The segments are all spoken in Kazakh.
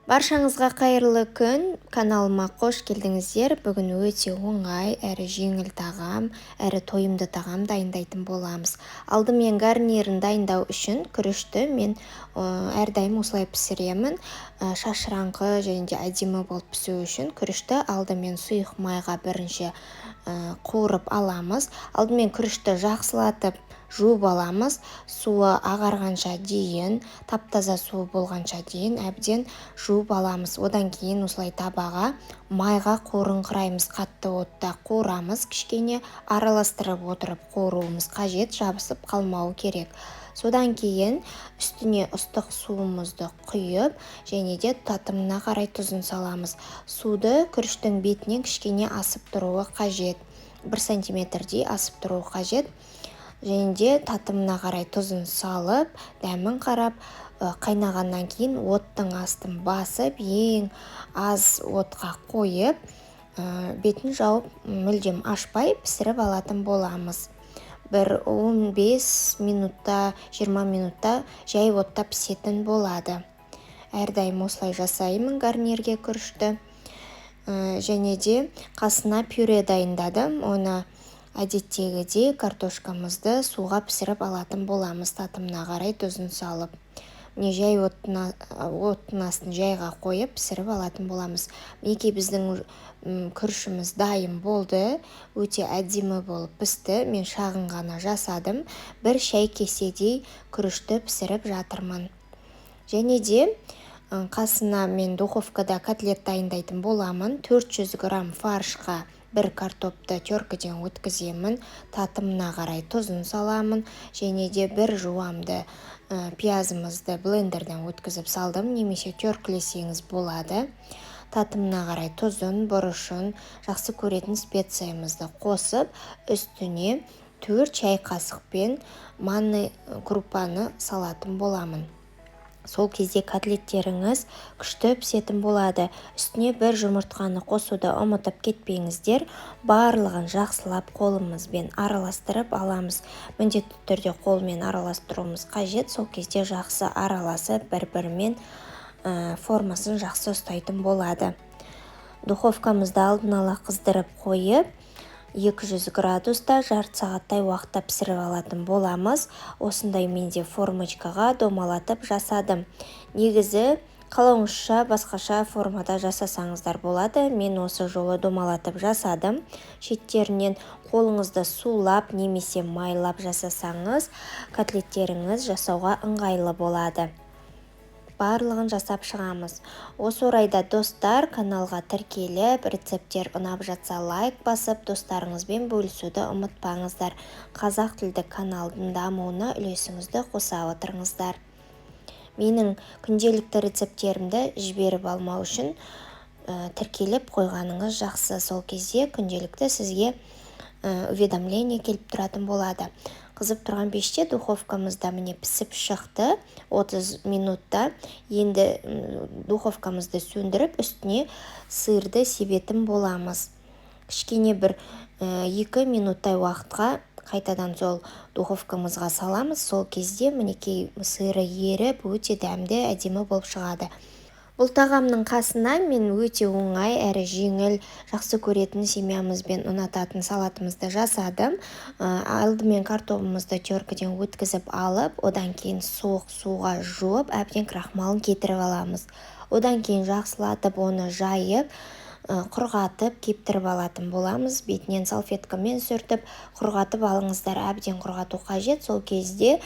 Баршаңызға қайырлы күн, каналыма қош келдіңіздер. Бүгін өте оңай, әрі жеңіл тағам, әрі тойымды тағам дайындайтын боламыз. Алдымен гарнирін дайындау үшін күрішті мен әрдайым осылай пісіремін. Шашыраңқы және де әдемі болып пісу үшін күрішті алдымен сұйық майға бірінші қуырып аламыз. Алдымен күрішті жақсылатып жуып аламыз. Суы ағарғанша дейін, таптаза суы болғанша дейін әбден жуып аламыз. Одан кейін осылай табаға майға қуырыңқыраймыз, қатты отта қуырамыз, кішкене араластырып отырып қуыруымыз қажет, жабысып қалмауы керек. Содан кейін үстіне ыстық суымызды құйып, және де татымына қарай тұзын саламыз. Суды күріштің бетінен кішкене асып тұруы қажет. 1 сантиметрдей асып тұруы қажет. Және де татымына қарай тұзын салып, дәмін қарап, қайнағаннан кейін оттың астын басып, ең аз отқа қойып, бетін жауып, мүлдем ашпай пісіріп алатын боламыз. Бір 15 минутта, 20 минутта жай отта пісетін болады. Әрдайым осылай жасаймын гарнирге күрішті. Және де қасына пюре дайындадым. Оны әдеттегідей картошкамызды суға пісіріп алатын боламыз, татымына қарай тұзын салып. Міне жай оттың астын жайға қойып пісіріп алатын боламыз. Мінекей біздің күрішіміз дайын болды. Өте әдемі болып пісті. Мен шағын ғана жасадым. 1 шай кеседей күрішті пісіріп жатырмын. Және де қасына мен духовкада котлет дайындайтын боламын. 400 грамм фаршқа 1 картопты теркіден өткіземін, татымына қарай тұзын саламын, және де 1 жуамды пиязымызды блендерден өткізіп салдым, немесе теркілесеңіз болады. Татымына қарай тұзын, бұрышын, жақсы көретін специямызды қосып, үстіне 4 чай қасықпен манный крупаны салатын боламын. Сол кезде котлеттеріңіз күшті пісетін болады. Үстіне 1 жұмыртқаны қосуды ұмытып кетпеңіздер. Барлығын жақсылап қолымызбен араластырып аламыз. Міндетті түрде қолмен араластыруымыз қажет. Сол кезде жақсы араласып, бір-бірімен формасын жақсы ұстайтын болады. Духовкамызды алдын ала қыздырып қойып, 200 градуста жарты сағаттай уақытта пісіріп алатын боламыз. Осындай менде формочкаға домалатып жасадым. Негізі қалауыңызша басқаша формада жасасаңыздар болады. Мен осы жолы домалатып жасадым. Шеттерінен қолыңызды сулап немесе майлап жасасаңыз, котлеттеріңіз жасауға ыңғайлы болады. Барлығын жасап шығамыз. Осы орайда достар, каналға тіркеліп, рецепттер ұнап жатса лайк басып, достарыңызбен бөлісуді ұмытпаңыздар. Қазақ тілді каналдың дамуына үлесіңізді қоса отырыңыздар. Менің күнделікті рецепттерімді жіберіп алмау үшін тіркеліп қойғаныңыз жақсы. Сол кезде күнделікті сізге уведомление келіп тұратын болады. Қызып тұрған пеште духовкамызда міне пісіп шықты 30 минутта. Енді духовкамызды сөндіріп, үстіне сырды себетін боламыз. Кішкене бір 2 минуттай уақытқа қайтадан сол духовкамызға саламыз. Сол кезде мінекей сыры еріп, өте дәмді, әдемі болып шығады. Бұл тағамның қасына мен өте оңай әрі жеңіл, жақсы көретін семьямызбен ұнататын салатымызды жасадым. Алдымен картопымызды теркіден өткізіп алып, одан кейін суық суға жуып, әбден крахмалын кетіріп аламыз. Одан кейін жақсылатып оны жайып, құрғатып, кептіріп алатын боламыз. Бетінен салфеткамен сүртіп, құрғатып алыңыздар. Әбден құрғату қажет. Сол кезде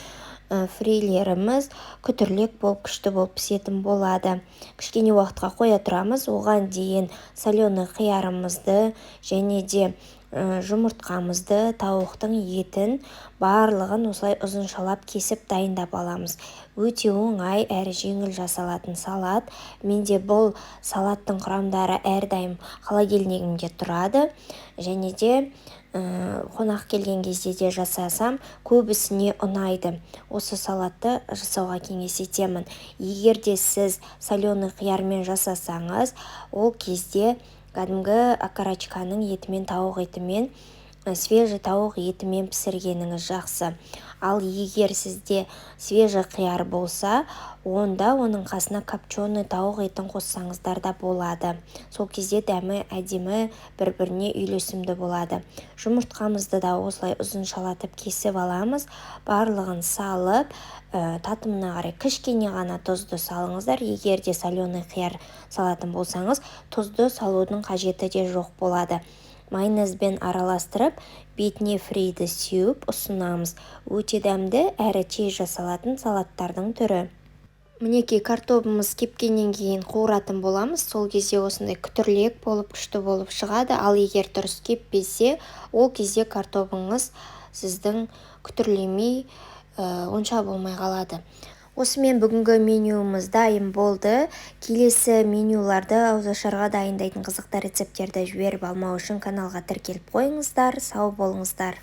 фрилеріміз күтірлік болып, күшті болып пісетін болады. Кішкене уақытқа қоя тұрамыз. Оған дейін соленый қиярымызды және де жұмыртқамызды, тауықтың етін барлығын осылай ұзыншалап кесіп дайындап аламыз. Өте оңай әрі жеңіл жасалатын салат. Менде бұл салаттың құрамдары әрдайым холодильнигімде тұрады. Және де қонақ келген кезде де жасасам, көбісіне ұнайды. Осы салатты жасауға кеңес етемін. Егер де сіз соленый қиярмен жасасаңыз, ол кезде кәдімгі окорочканың етімен, тауық етімен, свежий тауық етімен пісіргеніңіз жақсы. Ал егер сізде свежий қияр болса, онда оның қасына копченый тауық етін қоссаңыздар да болады. Сол кезде дәмі әдемі бір-біріне үйлесімді болады. Жұмыртқамызды да осылай ұзыншалатып кесіп аламыз. Барлығын салып, татымына қарай кішкене ғана тұзды салыңыздар. Егер де соленый қияр салатын болсаңыз, тұзды салудың қажеті де жоқ болады. Майонезбен араластырып, бетіне фриді сеуіп ұсынамыз. Өте дәмді әрі тез жасалатын салаттардың түрі. Мінекей картобымыз кепкеннен кейін қуыратын боламыз. Сол кезде осындай күтірлек болып, күшті болып шығады. Ал егер дұрыс кеппесе, ол кезде картобыңыз сіздің күтірлемей онша болмай қалады. Осымен бүгінгі менюіміз дайын болды. Келесі менюларды ауызашарға дайындайтын қызықты рецептерді жіберіп алмау үшін каналға тіркеліп қойыңыздар. Сау болыңыздар.